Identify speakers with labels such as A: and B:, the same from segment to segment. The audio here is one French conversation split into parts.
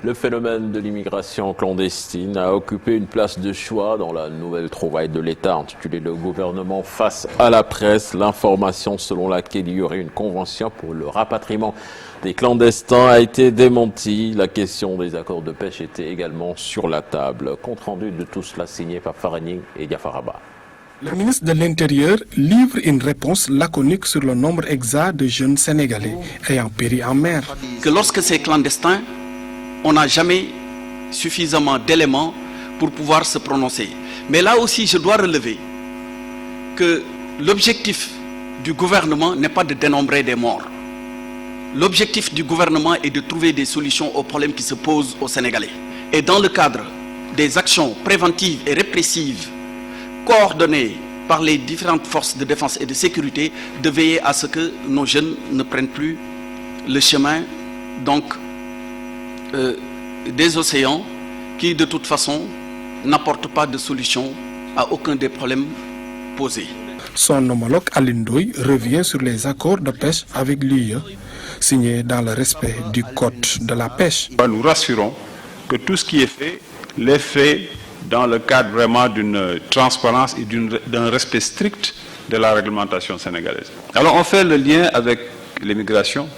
A: Le phénomène de l'immigration clandestine a occupé une place de choix dans la nouvelle trouvaille de l'État intitulée Le gouvernement face à la presse. L'information selon laquelle il y aurait une convention pour le rapatriement des clandestins a été démentie. La question des accords de pêche était également sur la table. Compte rendu de tout cela signé par Faragning et Diafaraba.
B: Le ministre de l'Intérieur livre une réponse laconique sur le nombre exact de jeunes Sénégalais ayant péri en mer.
C: Que lorsque c'est clandestin, on n'a jamais suffisamment d'éléments pour pouvoir se prononcer. Mais là aussi, je dois relever que l'objectif du gouvernement n'est pas de dénombrer des morts. L'objectif du gouvernement est de trouver des solutions aux problèmes qui se posent aux Sénégalais. Et dans le cadre des actions préventives et répressives coordonnées par les différentes forces de défense et de sécurité, de veiller à ce que nos jeunes ne prennent plus le chemin des océans qui de toute façon n'apportent pas de solution à aucun des problèmes posés.
B: Son homologue Alioune Ndoye revient sur les accords de pêche avec l'UE, signés dans le respect du code de la pêche.
D: Nous rassurons que tout ce qui est fait, l'est fait dans le cadre vraiment d'une transparence et d'un respect strict de la réglementation sénégalaise. Alors on fait le lien avec l'immigration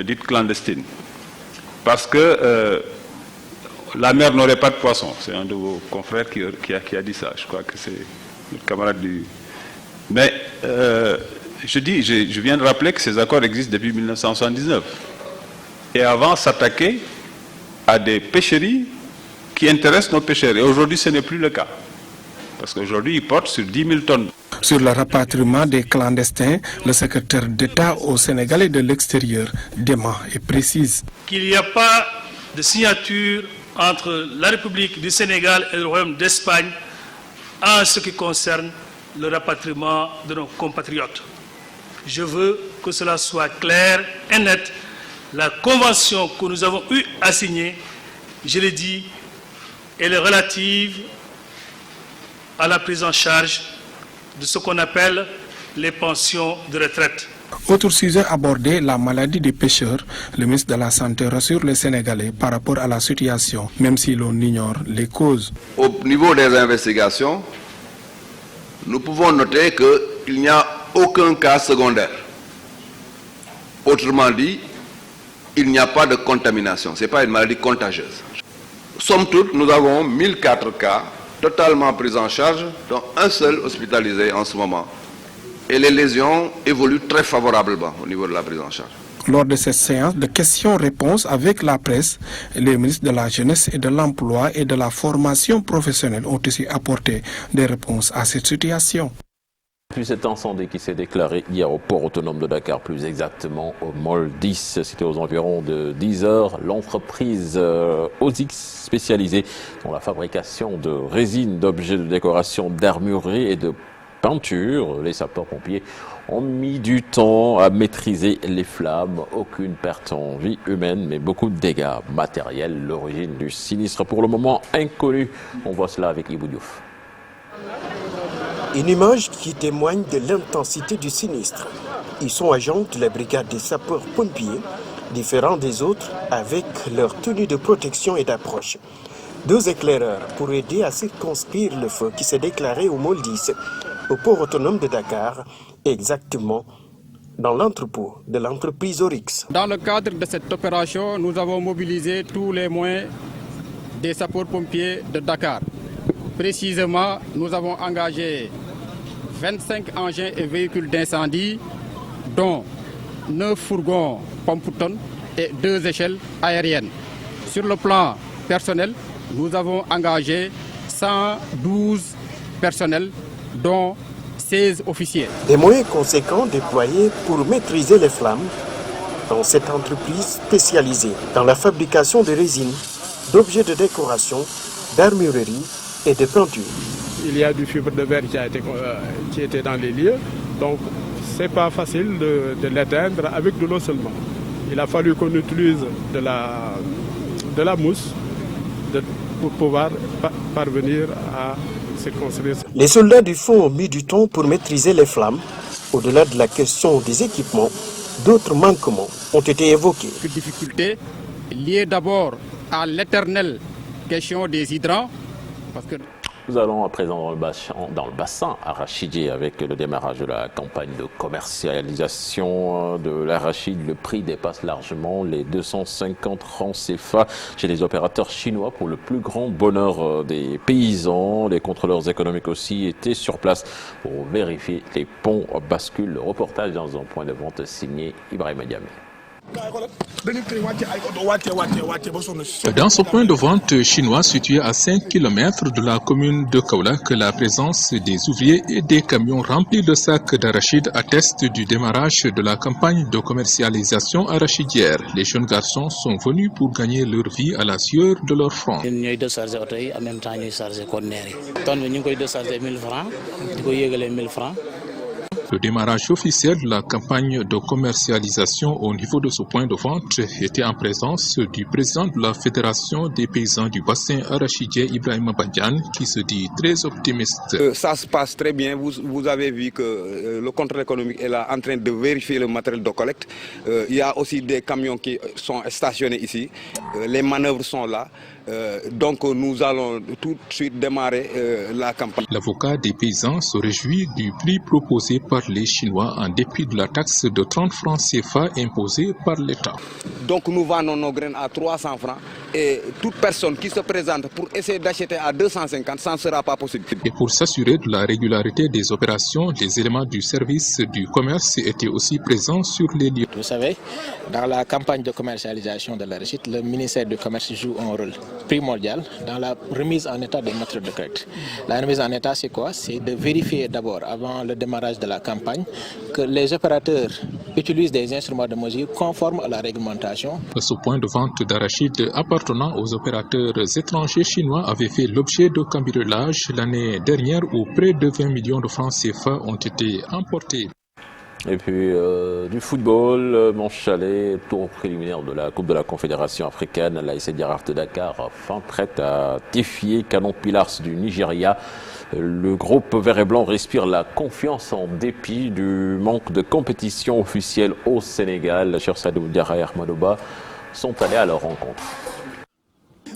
D: dite clandestine, parce que la mer n'aurait pas de poissons. C'est un de vos confrères qui a dit ça, je crois que c'est notre camarade du... Mais je viens de rappeler que ces accords existent depuis 1979. Et avant, s'attaquer à des pêcheries qui intéressent nos pêcheurs. Et aujourd'hui, ce n'est plus le cas. Parce qu'aujourd'hui, ils portent sur 10 000 tonnes.
B: Sur le rapatriement des clandestins, le secrétaire d'État au Sénégalais de l'extérieur dément et précise
E: qu'il n'y a pas de signature entre la République du Sénégal et le Royaume d'Espagne en ce qui concerne le rapatriement de nos compatriotes. Je veux que cela soit clair et net. La convention que nous avons eu à signer, je l'ai dit, elle est relative à la prise en charge de ce qu'on appelle les pensions de retraite.
B: Autre sujet abordé, la maladie des pêcheurs. Le ministre de la Santé rassure les Sénégalais par rapport à la situation, même si l'on ignore les causes.
F: Au niveau des investigations, nous pouvons noter qu'il n'y a aucun cas secondaire. Autrement dit, il n'y a pas de contamination. Ce n'est pas une maladie contagieuse. Somme toute, nous avons 1004 cas totalement pris en charge, dont un seul hospitalisé en ce moment. Et les lésions évoluent très favorablement au niveau de la prise en charge.
B: Lors de cette séance de questions-réponses avec la presse, les ministres de la Jeunesse et de l'Emploi et de la formation professionnelle ont aussi apporté des réponses à cette situation.
A: Puis cet incendie qui s'est déclaré hier au port autonome de Dakar, plus exactement au Mall 10, c'était aux environs de 10 heures. L'entreprise Ozix, spécialisée dans la fabrication de résine, d'objets de décoration, d'armurerie et de peinture. Les sapeurs-pompiers ont mis du temps à maîtriser les flammes. Aucune perte en vie humaine, mais beaucoup de dégâts matériels. L'origine du sinistre, pour le moment, inconnue. On voit cela avec Ibou Diouf.
G: Une image qui témoigne de l'intensité du sinistre. Ils sont agents de la brigade des sapeurs-pompiers, différents des autres avec leur tenue de protection et d'approche. 2 éclaireurs pour aider à circonscrire le feu qui s'est déclaré au Mall 10, au port autonome de Dakar, exactement dans l'entrepôt de l'entreprise Oryx.
H: Dans le cadre de cette opération, nous avons mobilisé tous les moyens des sapeurs-pompiers de Dakar. Précisément, nous avons engagé 25 engins et véhicules d'incendie, dont 9 fourgons pompe-tonnes et 2 échelles aériennes. Sur le plan personnel, nous avons engagé 112 personnels, dont 16 officiers.
G: Des moyens conséquents déployés pour maîtriser les flammes dans cette entreprise spécialisée dans la fabrication de résine, d'objets de décoration, d'armurerie et de peinture.
I: Il y a du fibre de verre qui était dans les lieux, donc c'est pas facile de l'éteindre avec de l'eau seulement. Il a fallu qu'on utilise de la mousse pour pouvoir parvenir à circonscrire.
G: Les soldats du fond ont mis du temps pour maîtriser les flammes. Au-delà de la question des équipements, d'autres manquements ont été évoqués.
H: Difficultés liées d'abord à l'éternelle question des hydrants. Parce que
A: nous allons à présent dans le bassin arachidier avec le démarrage de la campagne de commercialisation de l'arachide. Le prix dépasse largement les 250 francs CFA chez les opérateurs chinois pour le plus grand bonheur des paysans. Les contrôleurs économiques aussi étaient sur place pour vérifier les ponts bascules. Le reportage dans un point de vente signé Ibrahima Diamé.
J: Dans ce point de vente chinois situé à 5 km de la commune de Kaolack, la présence des ouvriers et des camions remplis de sacs d'arachide atteste du démarrage de la campagne de commercialisation arachidière. Les jeunes garçons sont venus pour gagner leur vie à la sueur de leur front. Le démarrage officiel de la campagne de commercialisation au niveau de ce point de vente était en présence du président de la Fédération des paysans du bassin arachidier, Ibrahima Badiane, qui se dit très optimiste.
K: Ça se passe très bien. Vous avez vu que le contrôle économique est là en train de vérifier le matériel de collecte. Il y a aussi des camions qui sont stationnés ici. Les manœuvres sont là. Donc nous allons tout de suite démarrer la campagne.
J: L'avocat des paysans se réjouit du prix proposé par les Chinois en dépit de la taxe de 30 francs CFA imposée par l'État.
K: Donc nous vendons nos graines à 300 francs et toute personne qui se présente pour essayer d'acheter à 250, ça ne sera pas possible.
J: Et pour s'assurer de la régularité des opérations, des éléments du service du commerce étaient aussi présents sur les lieux.
L: Vous savez, dans la campagne de commercialisation de l'arachide, le ministère du Commerce joue un rôle primordial dans la remise en état des matériaux de collecte. La remise en état, c'est quoi? C'est de vérifier d'abord, avant le démarrage de la campagne, que les opérateurs utilisent des instruments de mesure conformes à la réglementation.
J: Ce point de vente d'arachide appartenant aux opérateurs étrangers chinois avait fait l'objet de cambriolage l'année dernière où près de 20 millions de francs CFA ont été emportés.
A: Et puis du football, manche aller, tour préliminaire de la Coupe de la Confédération africaine. L'AS Giraffe de Dakar, fin prête à défier Canon Pillars du Nigeria. Le groupe vert et blanc respire la confiance en dépit du manque de compétition officielle au Sénégal. Cher Sadou Diarra et Ahmadouba sont allés à leur rencontre.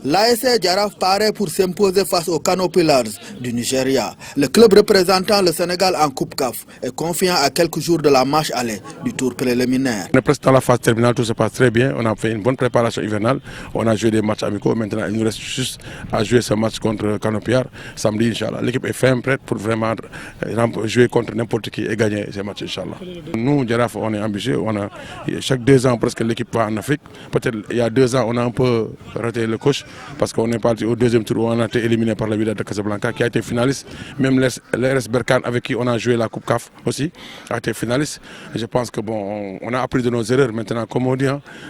M: L'AS Giraffe paraît pour s'imposer face aux Kano Pillars du Nigeria. Le club représentant le Sénégal en Coupe CAF est confiant à quelques jours de la marche aller du tour préliminaire.
B: On est presque dans la phase terminale, tout se passe très bien. On a fait une bonne préparation hivernale. On a joué des matchs amicaux. Maintenant, il nous reste juste à jouer ce match contre Kano Pillars samedi, Inch'Allah. L'équipe est ferme, prête pour vraiment jouer contre n'importe qui et gagner ces matchs, Inch'Allah. Nous, Giraffe, on est ambitieux. Chaque 2 ans, presque l'équipe va en Afrique. Peut-être il y a 2 ans, on a un peu raté le coach. Parce qu'on est parti au deuxième tour où on a été éliminé par le Wydad de Casablanca qui a été finaliste. Même l'RS Berkane avec qui on a joué la Coupe CAF aussi a été finaliste. Et je pense que bon, on a appris de nos erreurs maintenant. Comme on dit,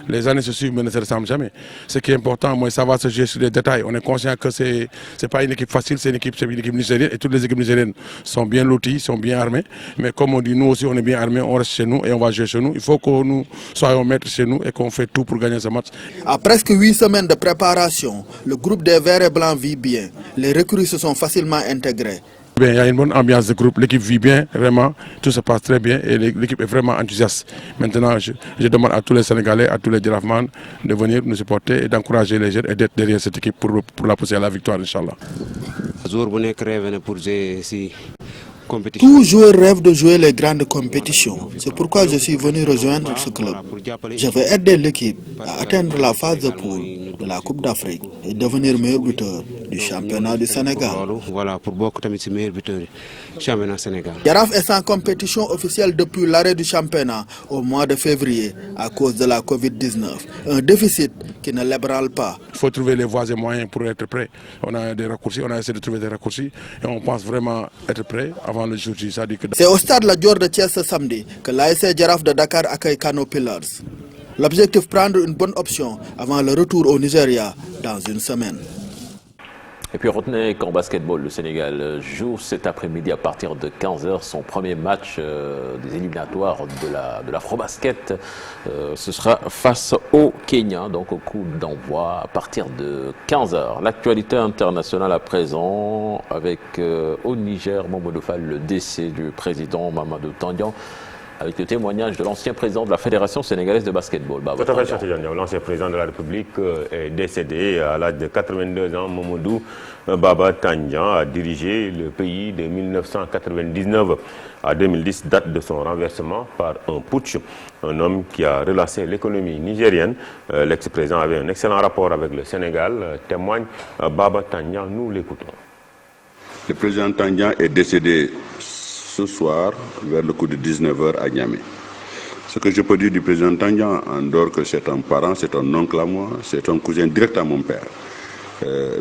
B: les années se suivent mais ne se ressemblent jamais. Ce qui est important, moi, ça va se jouer sur les détails. On est conscient que c'est pas une équipe facile, c'est une équipe nigérienne et toutes les équipes nigériennes sont bien loties, sont bien armées. Mais comme on dit, nous aussi on est bien armés, on reste chez nous et on va jouer chez nous. Il faut que nous soyons maîtres chez nous et qu'on fait tout pour gagner ce match.
M: À presque 8 semaines de préparation, le groupe des Verts et Blancs vit bien. Les recrues se sont facilement intégrés.
B: Bien, il y a une bonne ambiance de groupe, l'équipe vit bien, vraiment, tout se passe très bien et l'équipe est vraiment enthousiaste. Maintenant, je demande à tous les Sénégalais, à tous les Girafman de venir nous supporter et d'encourager les jeunes et d'être derrière cette équipe pour la pousser à la victoire, Inch'Allah.
M: Tout joueur rêve de jouer les grandes compétitions. C'est pourquoi je suis venu rejoindre ce club. Je vais aider l'équipe à atteindre la phase de poule de la Coupe d'Afrique et devenir meilleur buteur du championnat du Sénégal. Giraffe est sans compétition officielle depuis l'arrêt du championnat au mois de février à cause de la Covid-19. Un déficit qui ne l'ébranle pas.
B: Il faut trouver les voies et moyens pour être prêt. On a des raccourcis, on a essayé de trouver des raccourcis et on pense vraiment être prêt avant le jour J.
M: C'est au stade La Dior de Thiès ce samedi que l'AS Giraffe de Dakar accueille Kano Pillars. L'objectif, prendre une bonne option avant le retour au Nigeria dans une semaine.
A: Et puis retenez qu'en basketball, le Sénégal joue cet après-midi à partir de 15h son premier match des éliminatoires de l'Afrobasket. Ce sera face au Kenya, donc au coup d'envoi à partir de 15h. L'actualité internationale à présent avec au Niger, Mamadou Fall, le décès du président Mamadou Tandian, avec le témoignage de l'ancien président de la Fédération sénégalaise de basketball.
N: Tout à fait, Cheikh Tidiane Diaw, l'ancien président de la République est décédé à l'âge de 82 ans. Mamadou Baba Tandian a dirigé le pays de 1999 à 2010, date de son renversement par un putsch. Un homme qui a relancé l'économie nigérienne. L'ex-président avait un excellent rapport avec le Sénégal, témoigne Baba Tandian. Nous l'écoutons.
O: Le président Tandian est décédé ce soir vers le coup de 19h à Niamey. Ce que je peux dire du président Tandian, en dehors que c'est un parent, c'est un oncle à moi, c'est un cousin direct à mon père.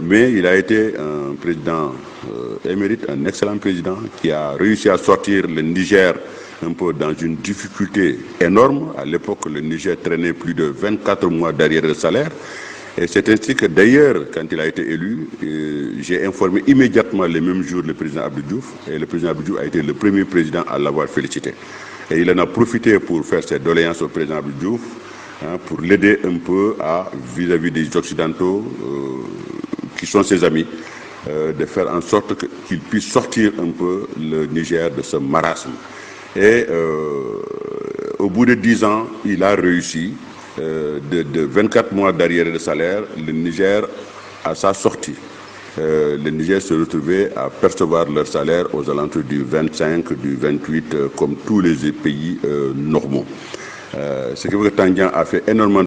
O: Mais il a été un président émérite, un excellent président qui a réussi à sortir le Niger un peu dans une difficulté énorme. À l'époque, le Niger traînait plus de 24 mois d'arriérés de salaire. Et c'est ainsi que d'ailleurs, quand il a été élu, j'ai informé immédiatement les mêmes jours le président Abdou Diouf. Et le président Abdou Diouf a été le premier président à l'avoir félicité. Et il en a profité pour faire ses doléances au président Abdou Diouf, pour l'aider un peu vis-à-vis des Occidentaux qui sont ses amis, de faire en sorte qu'il puisse sortir un peu le Niger de ce marasme. Et au bout de 10 ans, il a réussi, de 24 mois d'arriérés de salaire, le Niger à sa sortie. Le Niger se retrouvait à percevoir leur salaire aux alentours du 25, du 28, comme tous les pays normaux. Ce qui veut que Tandian a fait énormément.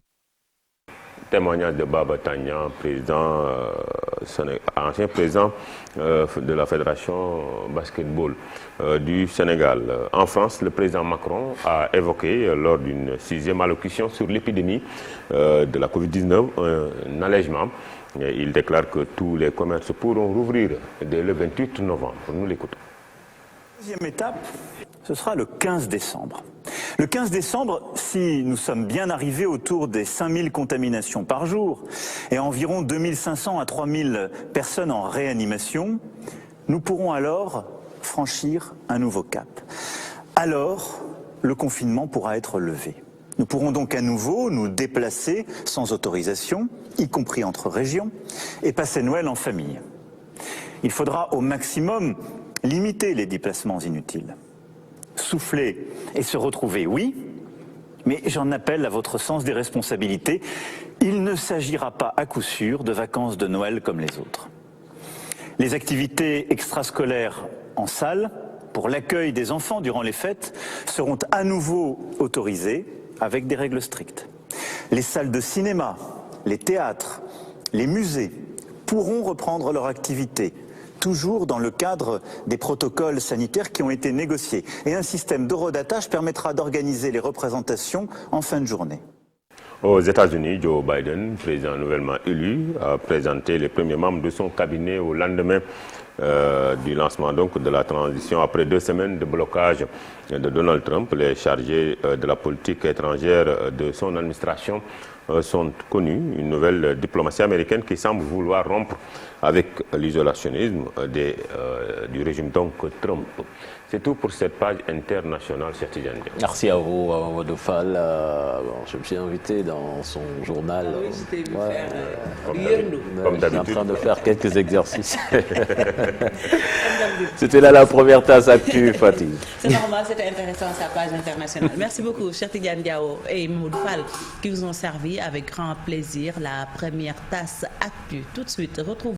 N: Témoignage de Baba Tandian, ancien président de la Fédération basketball du Sénégal. En France, le président Macron a évoqué lors d'une 6e allocution sur l'épidémie de la Covid-19 un allègement. Il déclare que tous les commerces pourront rouvrir dès le 28 novembre. Nous l'écoutons.
P: Deuxième étape, ce sera le 15 décembre. Le 15 décembre, si nous sommes bien arrivés autour des 5000 contaminations par jour et environ 2500 à 3000 personnes en réanimation, nous pourrons alors franchir un nouveau cap. Alors, le confinement pourra être levé. Nous pourrons donc à nouveau nous déplacer sans autorisation, y compris entre régions, et passer Noël en famille. Il faudra au maximum limiter les déplacements inutiles. Souffler et se retrouver, oui, mais j'en appelle à votre sens des responsabilités. Il ne s'agira pas à coup sûr de vacances de Noël comme les autres. Les activités extrascolaires en salle, pour l'accueil des enfants durant les fêtes, seront à nouveau autorisées avec des règles strictes. Les salles de cinéma, les théâtres, les musées pourront reprendre leur activité, toujours dans le cadre des protocoles sanitaires qui ont été négociés. Et un système d'horodatage permettra d'organiser les représentations en fin de journée.
N: Aux États-Unis, Joe Biden, président nouvellement élu, a présenté les premiers membres de son cabinet au lendemain du lancement donc, de la transition. Après 2 semaines de blocage de Donald Trump, les chargés de la politique étrangère de son administration sont connus. Une nouvelle diplomatie américaine qui semble vouloir rompre avec l'isolationnisme du régime donc Trump. C'est tout pour cette page internationale, Cheikh Tidiane Diaw.
A: Merci à vous, Mamadou Fall. Je me suis invité dans son journal.
N: Comme d'habitude.
A: Je suis en train de faire quelques exercices. C'était là la première tasse actu, Fatih.
Q: C'est normal, c'était intéressant, sa page internationale. Merci beaucoup, Cheikh Tidiane Diaw et Mamadou Fall, qui vous ont servi avec grand plaisir la première tasse actu. Tout de suite, retrouvez